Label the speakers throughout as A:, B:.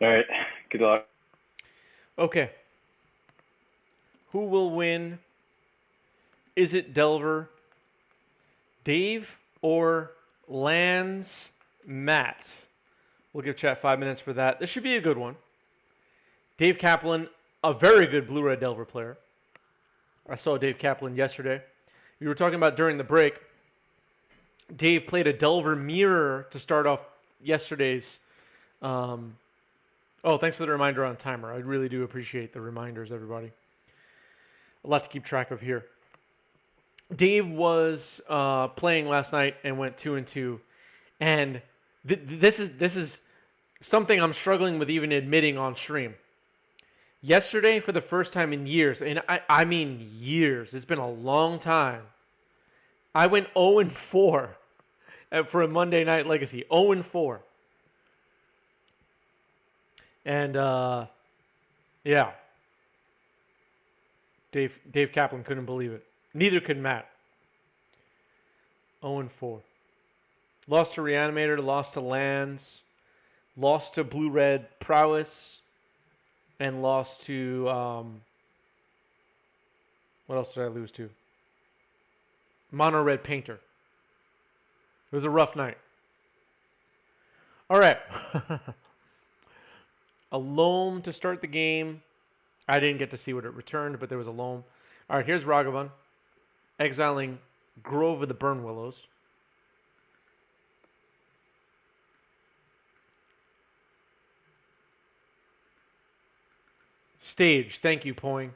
A: All right. Good luck.
B: Okay. Who will win? Is it Delver, Dave, or Lance Matt? We'll give chat 5 minutes for that. This should be a good one. Dave Kaplan, a very good Blue-Red Delver player. I saw Dave Kaplan yesterday. We were talking about during the break. Dave played a Delver Mirror to start off yesterday's. Oh, thanks for the reminder on timer. I really do appreciate the reminders, everybody. A lot to keep track of here. Dave was playing last night and went 2-2, and this is something I'm struggling with even admitting on stream. Yesterday, for the first time in years, and I mean years, it's been a long time, I went 0-4 for a Monday Night Legacy. 0-4. And, yeah. Dave Kaplan couldn't believe it. Neither could Matt. 0-4. Lost to Reanimator, lost to Lands, lost to Blue-Red Prowess, and lost to, what else did I lose to? Mono Red Painter. It was a rough night. All right. A loam to start the game. I didn't get to see what it returned, but there was a loam. All right, here's Ragavan exiling Grove of the Burn Willows. Stage. Thank you, Poing.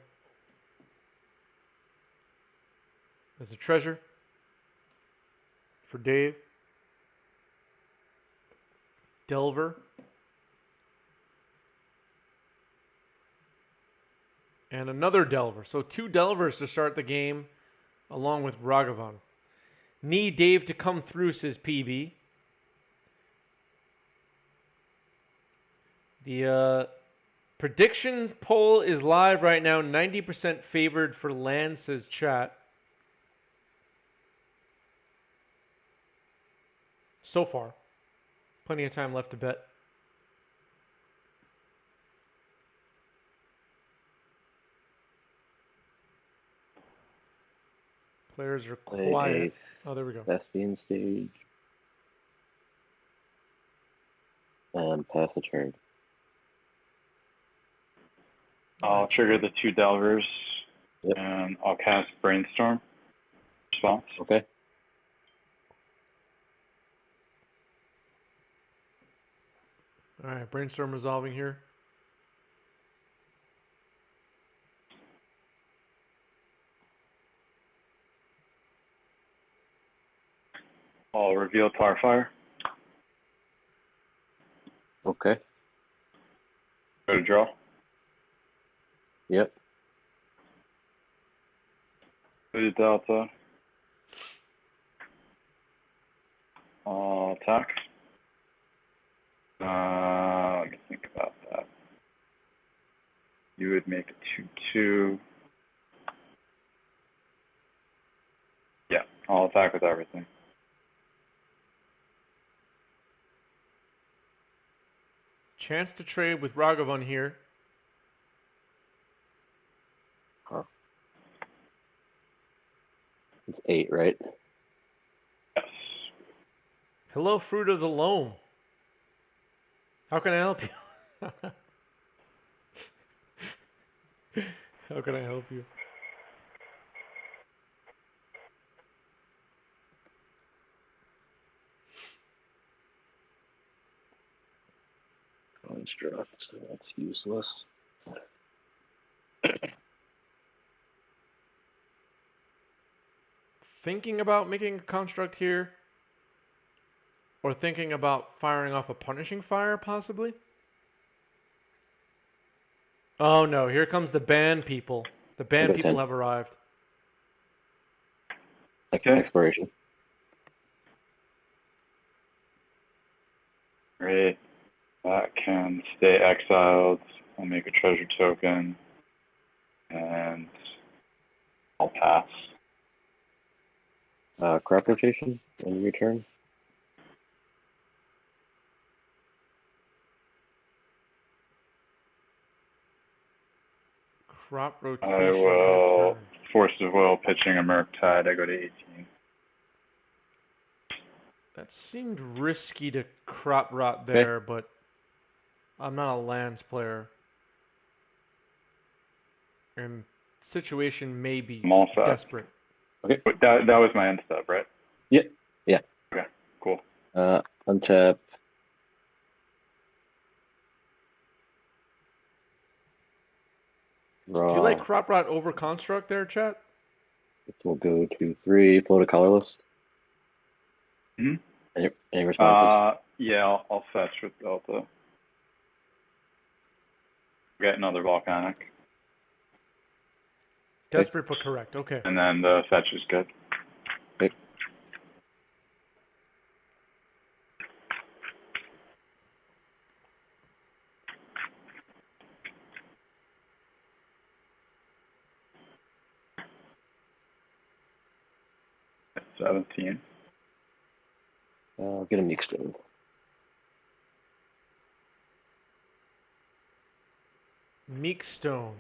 B: There's a treasure for Dave. Delver. And another Delver. So 2 Delvers to start the game, along with Ragavan. Need Dave to come through, says PB. The predictions poll is live right now. 90% favored for Land, says chat. So far. Plenty of time left to bet. Players are quiet. Oh, there we go.
C: Thespian stage. And pass the turn.
A: I'll trigger the 2 Delvers,
C: Yep.
A: and I'll cast Brainstorm. Response.
C: Okay.
B: All right, Brainstorm resolving here.
A: I'll reveal Tarfire.
C: Okay.
A: Go to draw.
C: Yep.
A: Go to Delta. I'll attack. Let me think about that. You would make a 2/2. Yeah, I'll attack with everything.
B: Chance to trade with Ragavan here.
C: Huh. It's 8, right?
A: Yes.
B: Hello, Fruit of the Loam. How can I help you? How can I help you?
C: Construct, so that's useless.
B: Thinking about making a construct here? Or thinking about firing off a punishing fire, possibly? Oh no, here comes the band people. The band people
C: 10.
B: have arrived.
A: Okay.
C: Expiration.
A: Great. That can stay exiled. I'll make a treasure token. And I'll pass.
C: Crop rotation in return.
B: Crop
A: I
B: rotation
A: will
B: return.
A: Force of Will, pitching a Murktide. I go to 18.
B: That seemed risky to crop rot there, but I'm not a lands player. And situation may be
A: I'm all set.
B: desperate.
C: Okay.
A: But that was my end step, right?
C: Yeah. Yeah.
A: Okay, cool.
C: Untap. Draw.
B: Do you like crop rot over construct there, chat?
C: This will go to 3. Float a colorless.
A: Hmm.
C: Any responses?
A: Yeah, I'll fetch with Delta. Get another volcanic.
B: Desperate but correct. Okay.
A: And then the fetch is good.
C: Okay.
A: At 17.
C: Get a mixed in.
B: Meekstone.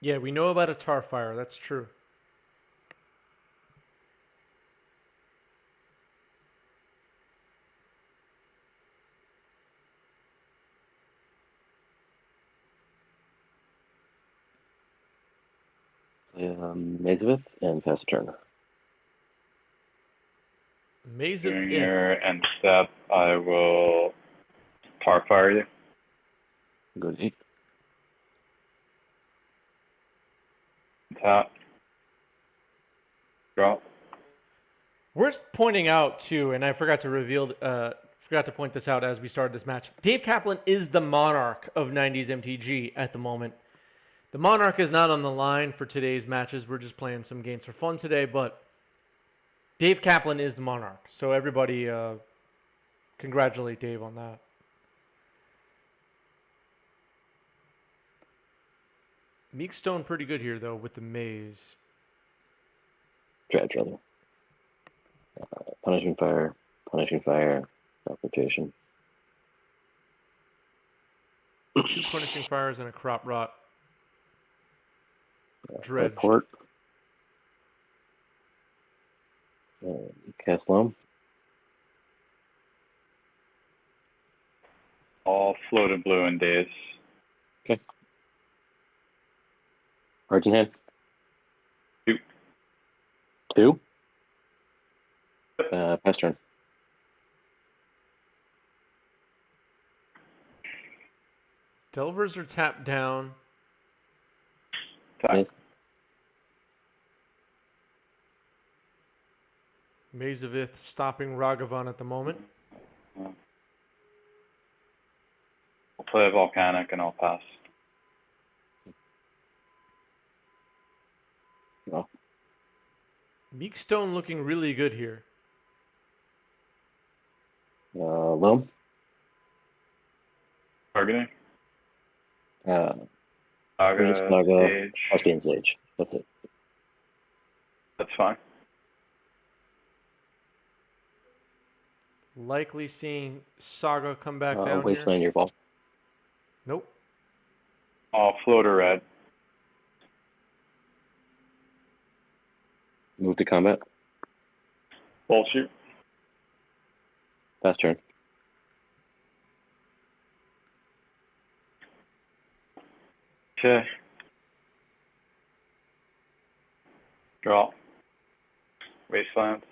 B: Yeah, we know about a tar fire. That's true.
C: Izzet and pass turn.
B: Maze of
A: During
B: If.
A: your end step, I will tar fire you.
C: Go to 8.
A: Tap. Drop.
B: Worth pointing out too, and I forgot to point this out as we started this match. Dave Kaplan is the monarch of 90s MTG at the moment. The monarch is not on the line for today's matches. We're just playing some games for fun today, but Dave Kaplan is the monarch. So everybody congratulate Dave on that. Meekstone pretty good here though with the maze.
C: Dredge, rather. Punishing fire. Application.
B: 2 punishing fires and a crop rot. Dredged.
C: Port. Cast loam.
A: All floated blue and days.
C: Okay. Cards in hand.
A: 2.
C: 2. Pass turn.
B: Delvers are tapped down.
A: Tap.
C: Yes.
B: Maze of Ith stopping Ragavan at the moment.
A: I'll play a volcanic and I'll pass.
C: No.
B: Meekstone looking really good here.
C: Loam.
A: Targeting.
C: Saga.
A: Sage.
C: Auspian Sage. That's it.
A: That's fine.
B: Likely seeing Saga come back down
C: Wasteland
B: here.
C: your ball.
B: Nope.
A: All floater red.
C: Move to combat.
A: Bolt shoot.
C: Pass turn.
A: Okay. Draw. Wasteland.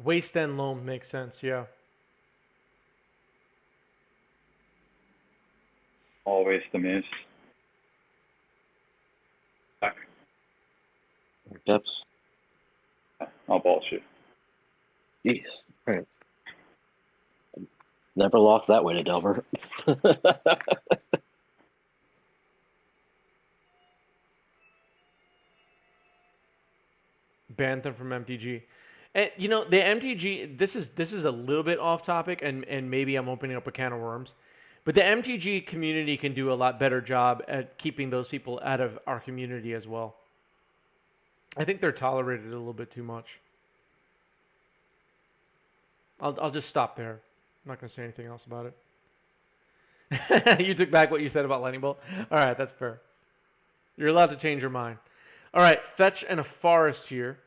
B: Waste and Loam makes sense, yeah.
A: Always the maze. Back.
C: Depths.
A: I'll bolt shoot.
C: Jeez. Right. Never lost that way to Delver.
B: Banned them from MTG. And you know, the MTG, this is a little bit off topic and maybe I'm opening up a can of worms. But the MTG community can do a lot better job at keeping those people out of our community as well. I think they're tolerated a little bit too much. I'll just stop there. I'm not going to say anything else about it. You took back what you said about Lightning Bolt? All right, that's fair. You're allowed to change your mind. All right, fetch and a forest here.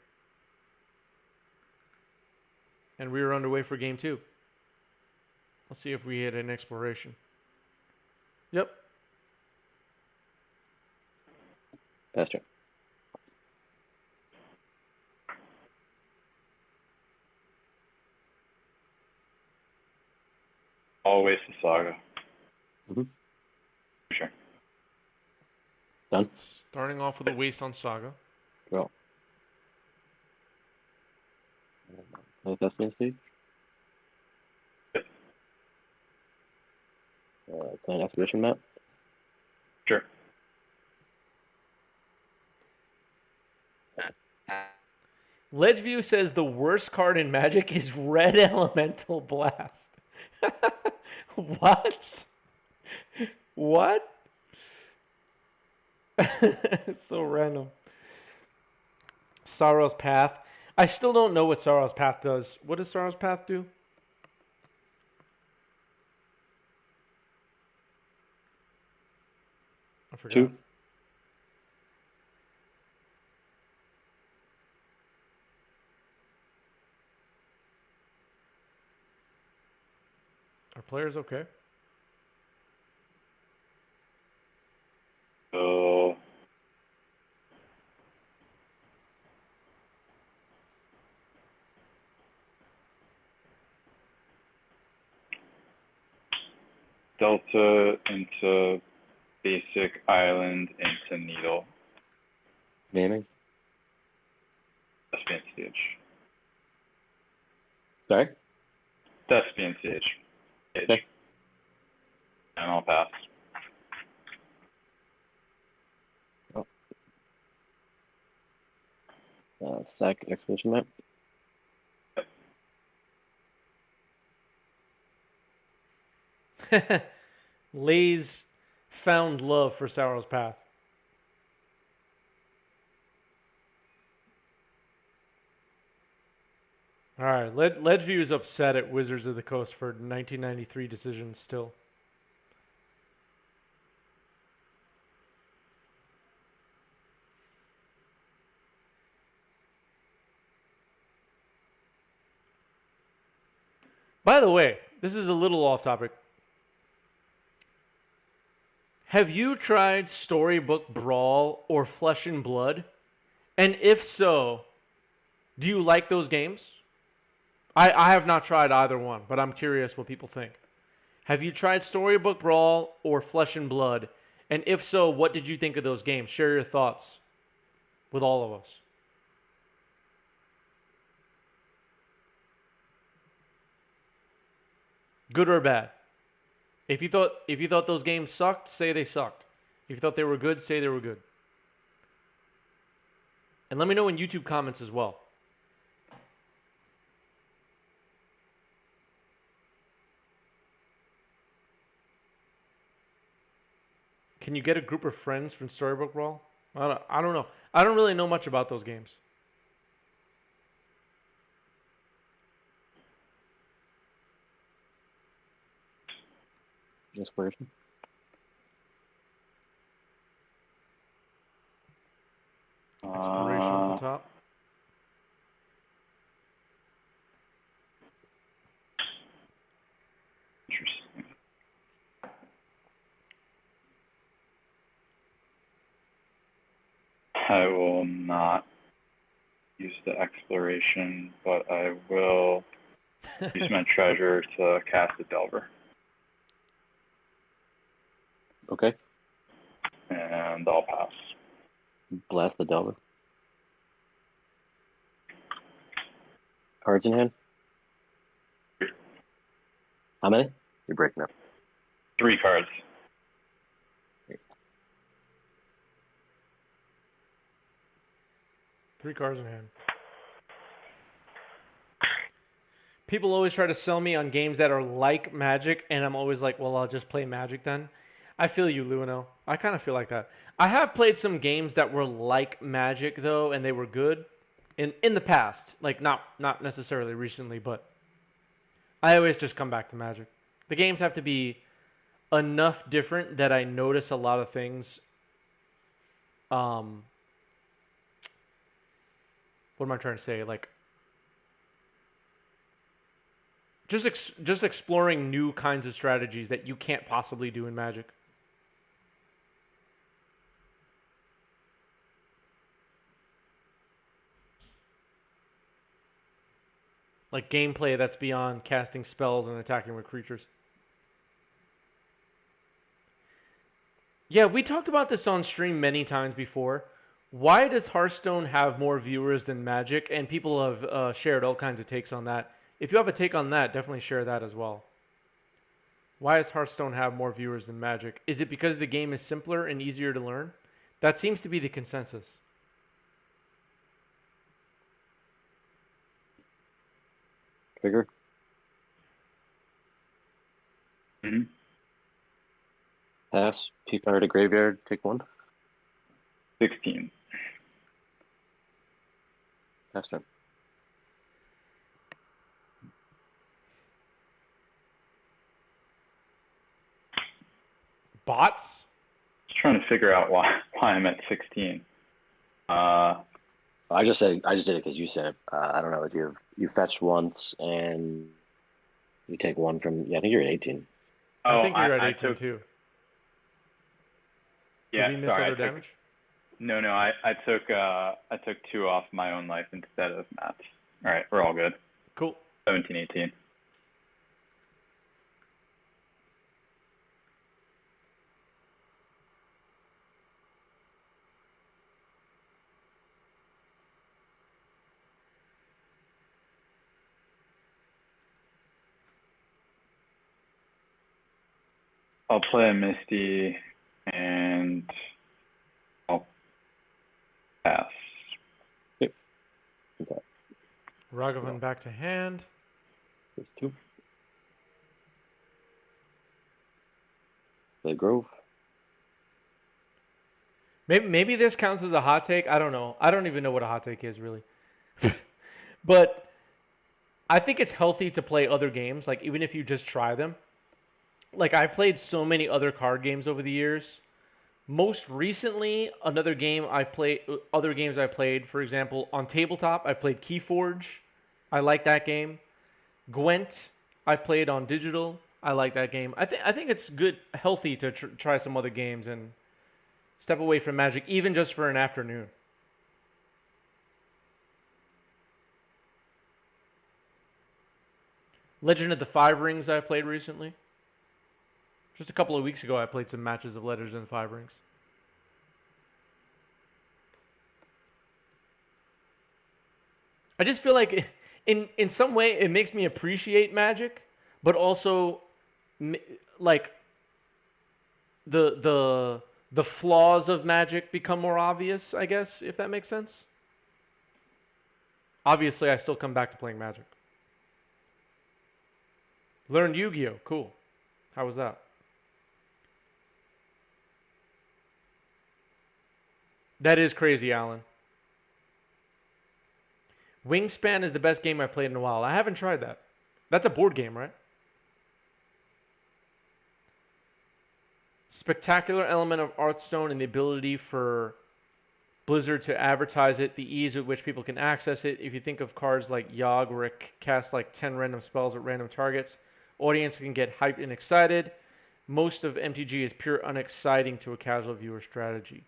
B: And we are underway for game 2. Let's see if we hit an exploration. Yep.
C: Pass turn.
A: Always the Saga.
C: Mm-hmm.
A: Sure.
C: Done.
B: Starting off with a waste on Saga.
C: Go. That's the stage. Playing expedition map.
A: Sure.
B: Ledgeview says the worst card in Magic is Red Elemental Blast. What? What? So random. Sorrow's Path. I still don't know what Sorrow's Path does. What does Sorrow's Path do? I forgot.
C: 2.
B: Are players okay?
A: So Delta into basic island into needle.
C: Naming.
A: Thespian stage.
C: Sorry.
A: Thespian stage.
C: Okay.
A: And I'll pass.
C: Sac expedition map.
B: Lay's found love for Sorrow's Path. All right, Ledgeview is upset at Wizards of the Coast for 1993 decisions still. By the way, this is a little off topic. Have you tried Storybook Brawl or Flesh and Blood? And if so, do you like those games? I have not tried either one, but I'm curious what people think. Have you tried Storybook Brawl or Flesh and Blood? And if so, what did you think of those games? Share your thoughts with all of us. Good or bad? If you thought those games sucked, say they sucked. If you thought they were good, say they were good. And let me know in YouTube comments as well. Can you get a group of friends from Storybook Brawl? I don't know. I don't really know much about those games.
C: Exploration.
B: Exploration at the top.
A: Interesting. I will not use the exploration, but I will use my treasure to cast a Delver.
C: Okay.
A: And I'll pass.
C: Blast the Delver. Cards in hand. How many? You're breaking up.
A: 3 cards.
B: Three cards in hand. People always try to sell me on games that are like Magic, and I'm always like, well, I'll just play Magic then. I feel you, Luino. I kind of feel like that. I have played some games that were like Magic, though, and they were good in the past. Like, not necessarily recently, but I always just come back to Magic. The games have to be enough different that I notice a lot of things. What am I trying to say? Like, just exploring new kinds of strategies that you can't possibly do in Magic. Like gameplay that's beyond casting spells and attacking with creatures. Yeah, we talked about this on stream many times before. Why does Hearthstone have more viewers than Magic? And people have shared all kinds of takes on that. If you have a take on that, definitely share that as well. Why does Hearthstone have more viewers than Magic? Is it because the game is simpler and easier to learn? That seems to be the consensus.
C: Trigger.
A: Mm-hmm.
C: Pass. Peek under the graveyard. Take 1.
A: 16.
C: Pass turn.
B: Bots?
A: Just trying to figure out why I'm at 16.
C: I just did it because you said it. I don't know if you fetch once and you take 1 from. Yeah, I think you're at 18.
B: I think you're at
A: I
B: 18 too.
A: Yeah,
B: Did we miss
A: sorry,
B: other damage?
A: No, I took 2 off my own life instead of Matt's. All right, we're all good.
B: Cool.
A: 17, 18. I'll play a Misty and I'll pass.
C: Yep. Okay.
B: Ragavan back to hand.
C: There's 2. Play Grove.
B: Maybe this counts as a hot take. I don't know. I don't even know what a hot take is really. But I think it's healthy to play other games, like even if you just try them. Like I've played so many other card games over the years. Most recently, other games I've played, for example, on tabletop, I've played Keyforge. I like that game. Gwent, I've played on digital. I like that game. I think it's good, healthy to try some other games and step away from Magic, even just for an afternoon. Legend of the Five Rings I've played recently. Just a couple of weeks ago, I played some matches of Legend of the Five Rings. I just feel like in some way it makes me appreciate Magic, but also like the flaws of Magic become more obvious, I guess, if that makes sense. Obviously, I still come back to playing Magic. Learned Yu-Gi-Oh! Cool. How was that? That is crazy, Alan. Wingspan is the best game I've played in a while. I haven't tried that. That's a board game, right? Spectacular element of Hearthstone and the ability for Blizzard to advertise it, the ease with which people can access it. If you think of cards like Yogg, where it casts like 10 random spells at random targets, audience can get hyped and excited. Most of MTG is pure unexciting to a casual viewer strategy.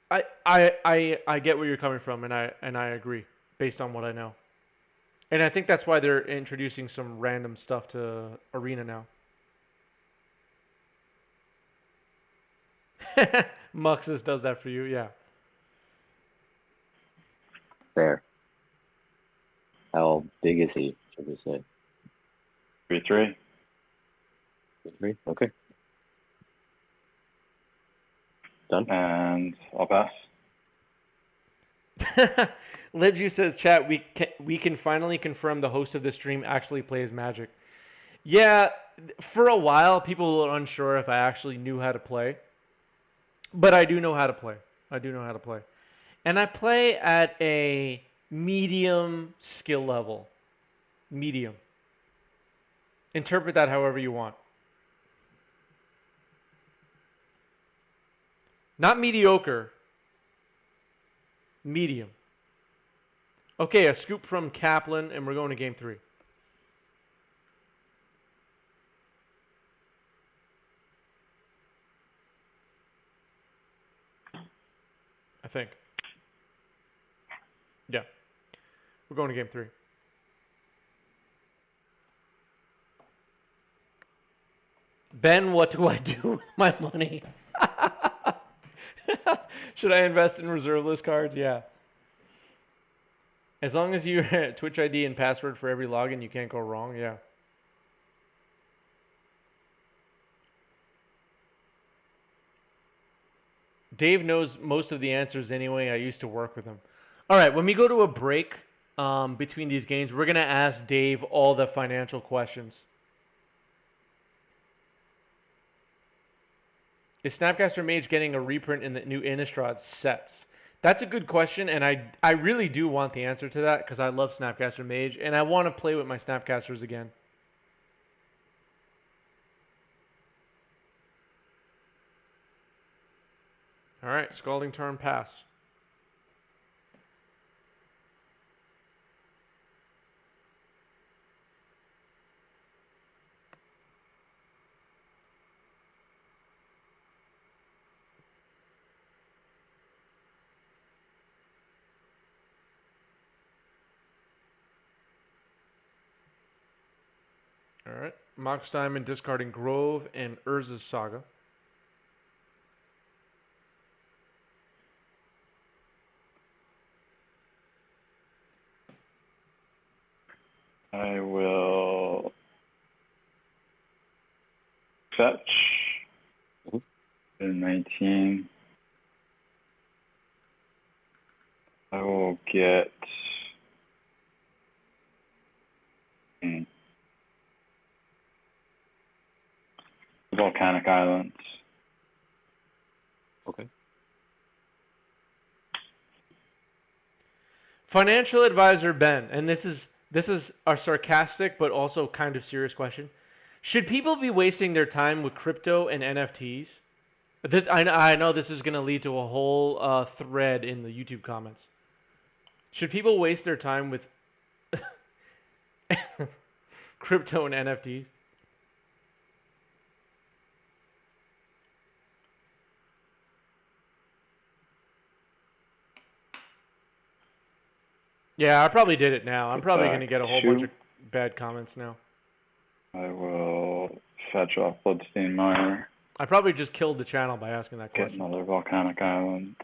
B: I get where you're coming from, and I agree based on what I know. And I think that's why they're introducing some random stuff to Arena now. Muxus does that for you, yeah.
C: Fair. How big is he? Should we say
A: 3-3.
C: 3? Okay. Done.
A: And I'll pass.
B: LibJu says, chat, we can finally confirm the host of this stream actually plays Magic. Yeah, for a while, people were unsure if I actually knew how to play. But I do know how to play. And I play at a medium skill level. Medium. Interpret that however you want. Not mediocre. Medium. Okay, a scoop from Kaplan, and we're going to game 3. I think. Yeah. We're going to game 3. Ben, what do I do with my money? Should I invest in reserve list cards? Yeah. As long as you Twitch ID and password for every login, you can't go wrong. Yeah. Dave knows most of the answers anyway. I used to work with him. All right, when we go to a break between these games, we're going to ask Dave all the financial questions. Is Snapcaster Mage getting a reprint in the new Innistrad sets? That's a good question, and I really do want the answer to that because I love Snapcaster Mage, and I want to play with my Snapcasters again. All right, Scalding Tarn pass. All right, Mox Diamond discarding Grove and Urza's Saga.
A: I will fetch in 19. I will get Volcanic Islands.
C: Okay.
B: Financial advisor Ben, and this is a sarcastic but also kind of serious question. Should people be wasting their time with crypto and NFTs? I know this is going to lead to a whole thread in the YouTube comments. Should people waste their time with crypto and NFTs? Yeah, I probably did it now. I'm probably going to get a whole bunch of bad comments now.
A: I will fetch off Bloodstained Mire.
B: I probably just killed the channel by asking that question.
A: Get another Volcanic Island.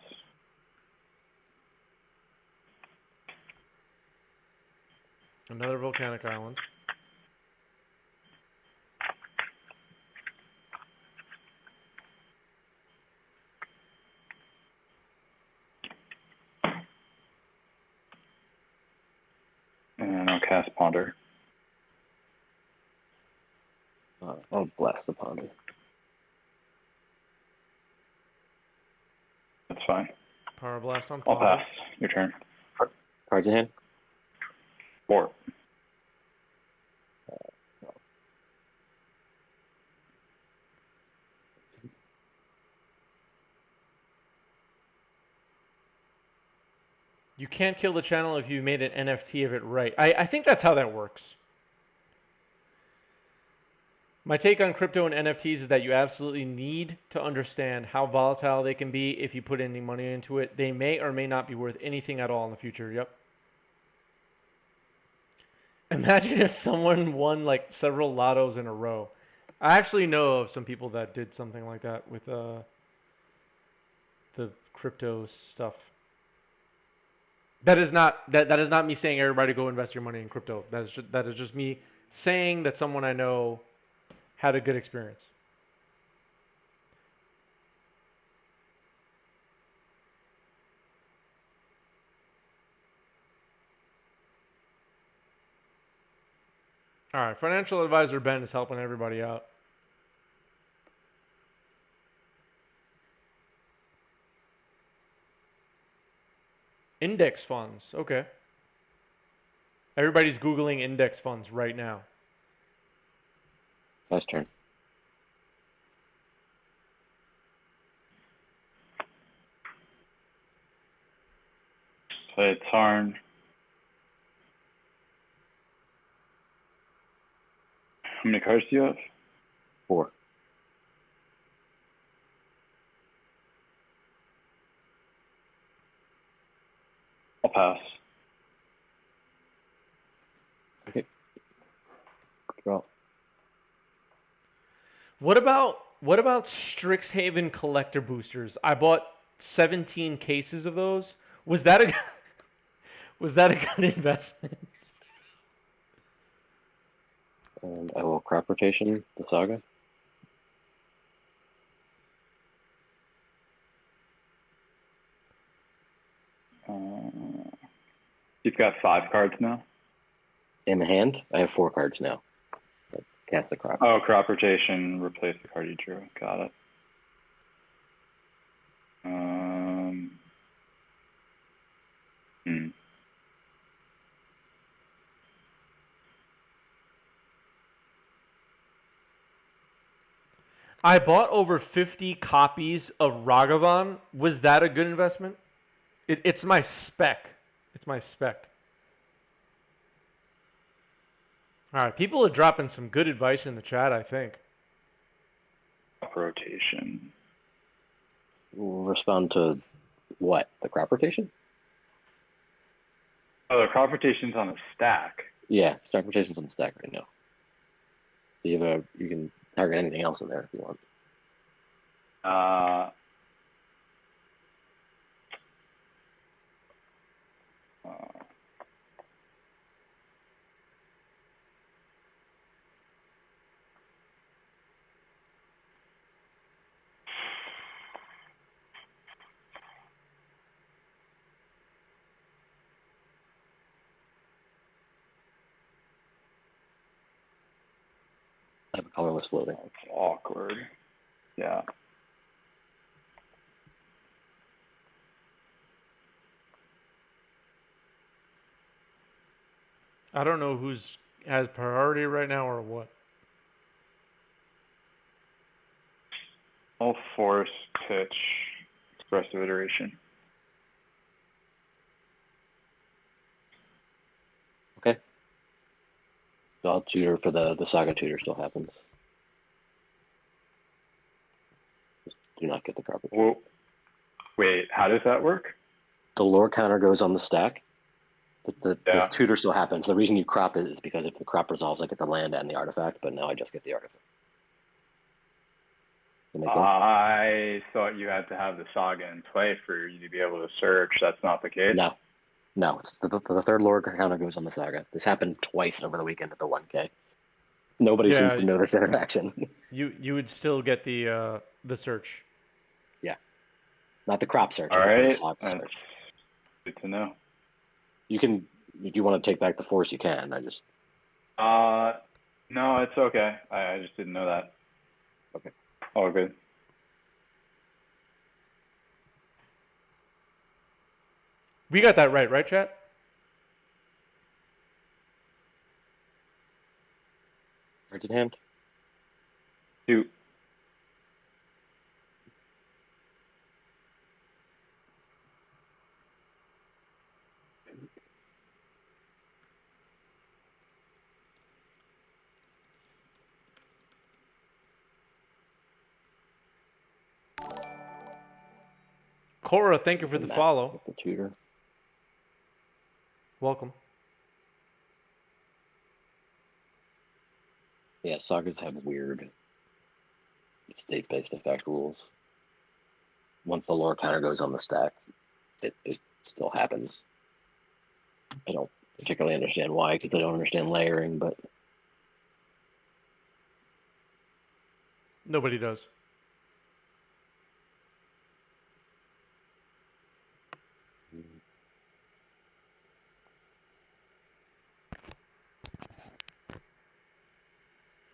B: Another Volcanic Island.
A: And I'll cast Ponder.
C: I'll blast the Ponder.
A: That's fine.
B: Power Blast on
A: I'll
B: Ponder.
A: pass. Your turn.
C: Cards in hand?
A: 4.
B: You can't kill the channel if you made an NFT of it right. I think that's how that works. My take on crypto and NFTs is that you absolutely need to understand how volatile they can be if you put any money into it. They may or may not be worth anything at all in the future. Yep. Imagine if someone won like several lottos in a row. I actually know of some people that did something like that with the crypto stuff. That is not me saying everybody go invest your money in crypto. That is just me saying that someone I know had a good experience. All right, financial advisor Ben is helping everybody out. Index funds. Okay. Everybody's Googling index funds right now.
C: Nice turn.
A: Play a Tarn. How many cards do you have?
C: 4.
A: I'll pass.
C: Okay. Draw.
B: What about Strixhaven collector boosters? I bought 17 cases of those. Was that a was that a good investment?
C: And I will crop rotation the Saga.
A: You've got 5 cards now?
C: In the hand, I have 4 cards now. Cast the crop.
A: Oh, crop rotation, replace the card you drew. Got it. Hmm.
B: I bought over 50 copies of Ragavan. Was that a good investment? It's my spec. It's my spec. All right, people are dropping some good advice in the chat, I think.
A: Crop rotation.
C: We'll respond to what? The crop rotation?
A: Oh, the crop rotation's on the stack.
C: Yeah, stack rotation's on the stack right now. You can target anything else in there if you want.
A: Uh,
C: I have a colorless floating.
A: That's awkward. Yeah.
B: I don't know who's has priority right now or what.
A: I'll force pitch expressive iteration.
C: Okay. So I'll tutor for the Saga tutor still happens. Just do not get the crop rotation.
A: Whoa. Wait, how does that work?
C: The lore counter goes on the stack. The
A: Yeah.
C: tutor still happens. The reason you crop it is because if the crop resolves, I get the land and the artifact, but now I just get the artifact. That make sense?
A: I thought you had to have the Saga in play for you to be able to search. That's not the case?
C: No. It's the third lore counter goes on the Saga. This happened twice over the weekend at the 1K. Nobody seems to know this interaction.
B: You would still get the search.
C: Yeah. Not the crop search.
A: All
C: I get the
A: right.
C: Saga
A: That's
C: search.
A: good to know.
C: You can, if you want to take back the force, you can.
A: No, it's okay. I just didn't know that.
C: Okay.
A: All good.
B: We got that right, chat?
C: Cards in hand.
A: 2.
B: Cora, thank you for the follow.
C: The tutor.
B: Welcome.
C: Yeah, Sagas have weird state-based effect rules. Once the lore counter goes on the stack, it still happens. I don't particularly understand why, because I don't understand layering, but
B: Nobody does.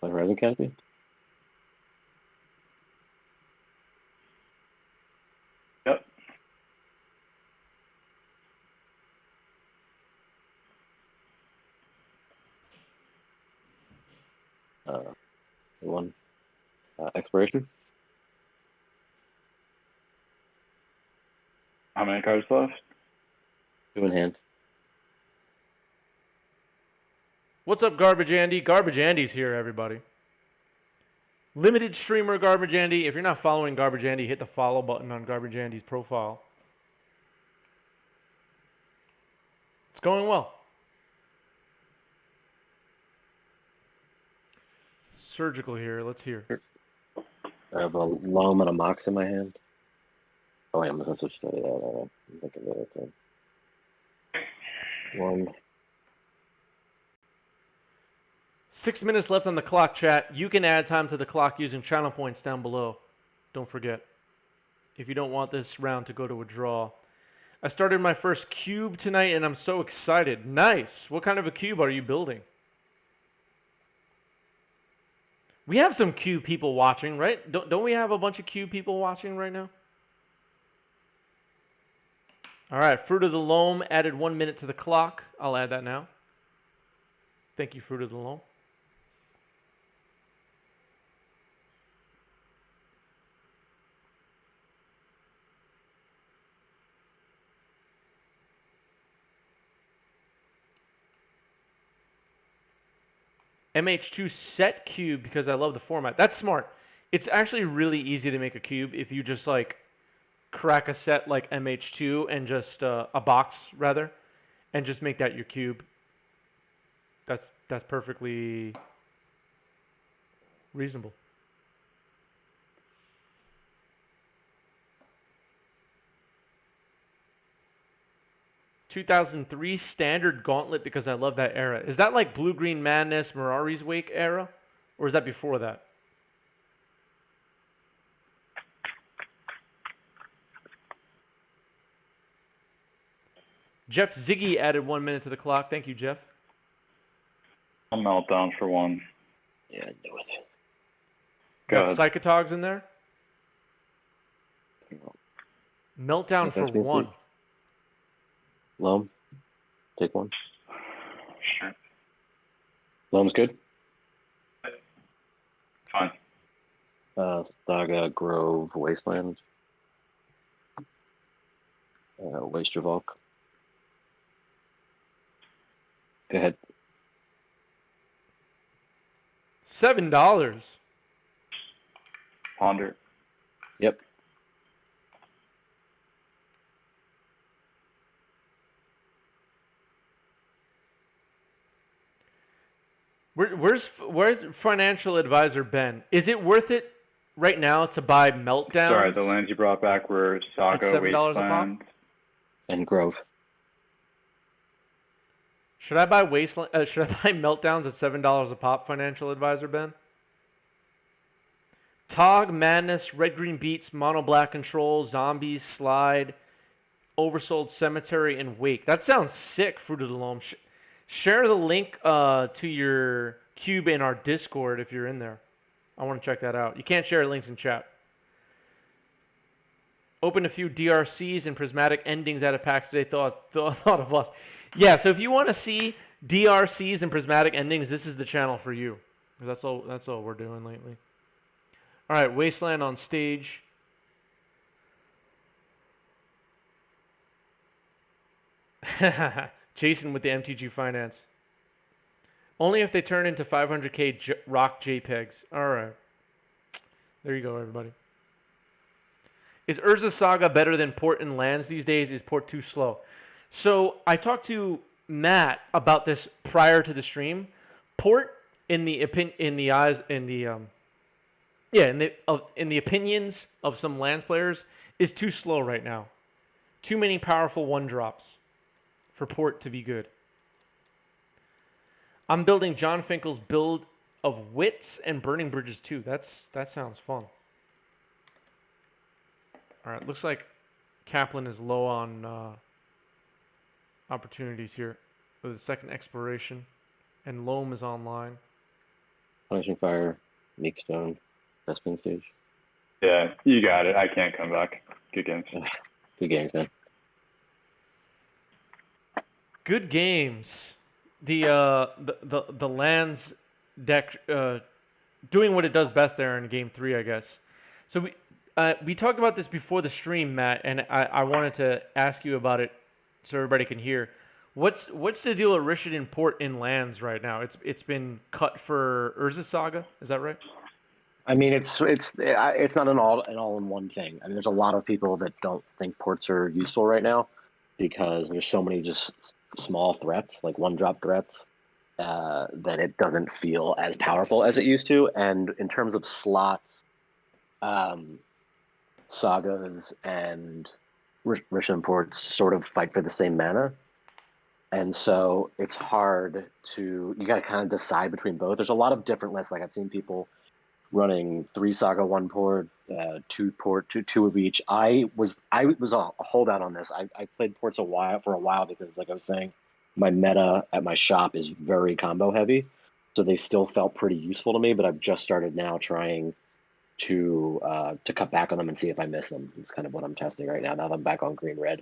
C: like Horizon Canopy?
A: Yep.
C: One. Expiration.
A: How many cards left?
C: 2 in hand.
B: What's up, Garbage Andy? Garbage Andy's here, everybody. Limited streamer Garbage Andy. If you're not following Garbage Andy, hit the follow button on Garbage Andy's profile. It's going well. Surgical here. Let's hear.
C: I have a loam and a mox in my hand. Oh, wait, I'm supposed to study that. I'm thinking of it. Okay. 1.
B: 6 minutes left on the clock, chat. You can add time to the clock using channel points down below. Don't forget. If you don't want this round to go to a draw. I started my first cube tonight, and I'm so excited. Nice. What kind of a cube are you building? We have some cube people watching, right? Don't we have a bunch of cube people watching right now? All right, Fruit of the Loam added 1 minute to the clock. I'll add that now. Thank you, Fruit of the Loam. MH2 set cube because I love the format. That's smart. It's actually really easy to make a cube if you just like crack a set like MH2 and just a box rather, and just make that your cube. That's perfectly reasonable. (2003) standard gauntlet because I love that era. Is that like Blue Green Madness, Mirari's Wake era, or is that before that? Jeff Ziggy added 1 minute to the clock. Thank you, Jeff.
A: I'll melt down for 1.
C: Yeah, I knew it.
B: Got
A: Good.
B: Psychotogs in there. Meltdown for 1.
C: Loam. Take 1.
A: Sure.
C: Loam's good.
A: Fine.
C: Saga, Grove, Wasteland. Waste your Volk. Go ahead.
B: $7.
A: Ponder.
C: Yep.
B: Where's financial advisor Ben? Is it worth it right now to buy Meltdowns?
A: Sorry, the lands you brought back were Saga,
B: $7 a pop?
A: Wasteland.
C: And Grove.
B: Should I buy Wasteland? Should I buy Meltdowns at $7 a pop? Financial advisor Ben. Tog, Madness, Red Green Beats, Mono Black Control, Zombies, Slide, Oversold Cemetery, and Wake. That sounds sick, Fruit of the Loam. Share the link to your cube in our Discord if you're in there. I want to check that out. You can't share links in chat. Opened a few DRCs and prismatic endings out of packs today. Thought of us. Yeah, so if you want to see DRCs and prismatic endings, this is the channel for you. That's all we're doing lately. All right, Wasteland on stage. Jason with the MTG Finance. Only if they turn into 500k rock JPEGs. All right. There you go, everybody. Is Urza Saga better than Port and Lands these days? Is Port too slow? So I talked to Matt about this prior to the stream. Port, in the opinions of some Lands players, is too slow right now. Too many powerful 1-drops for Port to be good. I'm building John Finkel's build of Wits and Burning Bridges too. That sounds fun. All right, looks like Kaplan is low on opportunities here with the second exploration, and Loam is online.
C: Punishing Fire, Meek Stone, Vespin Stage.
A: Yeah, you got it. I can't come back. Good games.
C: Good games, man.
B: Good games. The Lands deck doing what it does best there in game 3, I guess. So we talked about this before the stream, Matt, and I wanted to ask you about it so everybody can hear. What's the deal with Rishadan Port in lands right now? It's been cut for Urza Saga, is that right?
C: I mean, it's not an all in one thing. I mean, there's a lot of people that don't think ports are useful right now because there's so many just small threats, like one drop threats, that it doesn't feel as powerful as it used to. And in terms of slots, um, sagas and Rich imports sort of fight for the same mana. And so it's hard to, you got to kind of decide between both. There's a lot of different lists. Like I've seen people running 3 saga, 1 port, 2 port, two of each. I was a holdout on this. I played ports for a while because, like I was saying, my meta at my shop is very combo heavy, so they still felt pretty useful to me. But I've just started now trying to cut back on them and see if I miss them. It's kind of what I'm testing right now. Now that I'm back on green red.